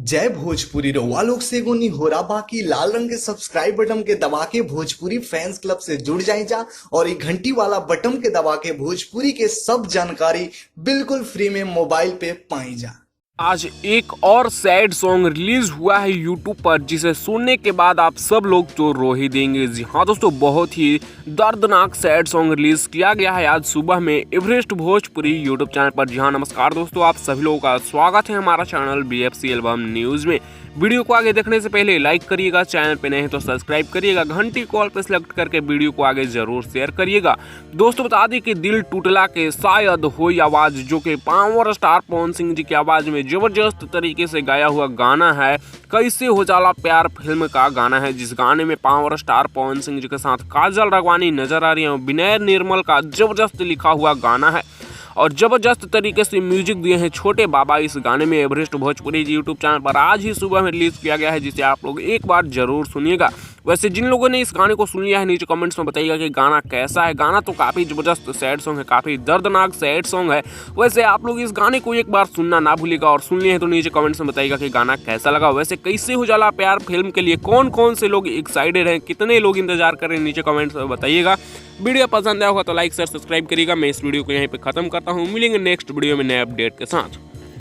जय भोजपुरी रउआ लोग से एगो निहोरा बाकी लाल रंग के सब्सक्राइब बटन के दबा के भोजपुरी फैंस क्लब से जुड़ जाए जा और ये घंटी वाला बटन के दबा के भोजपुरी के सब जानकारी बिल्कुल फ्री में मोबाइल पे पाई जा। आज एक और सैड सॉन्ग रिलीज हुआ है यूट्यूब पर, जिसे सुनने के बाद आप सब लोग तो रो ही देंगे। जी हाँ दोस्तों, बहुत ही दर्दनाक सैड सॉन्ग रिलीज किया गया है आज सुबह में एवरेस्ट भोजपुरी यूट्यूब चैनल पर। जी हाँ नमस्कार दोस्तों, आप सभी लोगों का स्वागत है हमारा चैनल BFC एल्बम न्यूज़ में। वीडियो को आगे देखने से पहले लाइक करिएगा, चैनल पे नहीं तो सब्सक्राइब करिएगा, घंटी कॉल पे सिलेक्ट करके वीडियो को आगे जरूर शेयर करिएगा। दोस्तों बता दें कि दिल टूटला के शायद होई आवाज़, जो कि पावर स्टार पवन सिंह जी की आवाज़ में जबरदस्त तरीके से गाया हुआ गाना है कैसे हो जाला प्यार फिल्म का गाना है, जिस गाने में पावर स्टार पवन सिंह जी के साथ काजल राघवानी नजर आ रही है। विनय निर्मल का जबरदस्त लिखा हुआ गाना है और जबरदस्त तरीके से म्यूजिक दिए हैं छोटे बाबा इस गाने में। एवरेस्ट भोजपुरी यूट्यूब चैनल पर आज ही सुबह में रिलीज किया गया है, जिसे आप लोग एक बार जरूर सुनिएगा। वैसे जिन लोगों ने इस गाने को सुन लिया है नीचे कमेंट्स में बताइएगा कि गाना कैसा है। गाना तो काफ़ी जबरदस्त सैड सॉन्ग है, काफ़ी दर्दनाक सैड सॉन्ग है। वैसे आप लोग इस गाने को एक बार सुनना ना भूलिएगा और सुन लिए हैं तो नीचे कमेंट्स में बताइएगा कि गाना कैसा लगा। वैसे कैसे हो जाला प्यार फिल्म के लिए कौन कौन से लोग एक्साइटेड हैं, कितने लोग इंतजार कर रहे हैं, नीचे कमेंट्स में बताइएगा। वीडियो पसंद आया होगा तो लाइक शेयर सब्सक्राइब करिएगा। मैं इस वीडियो को यहीं पे खत्म करता हूँ, मिलेंगे नेक्स्ट वीडियो में नए अपडेट के साथ।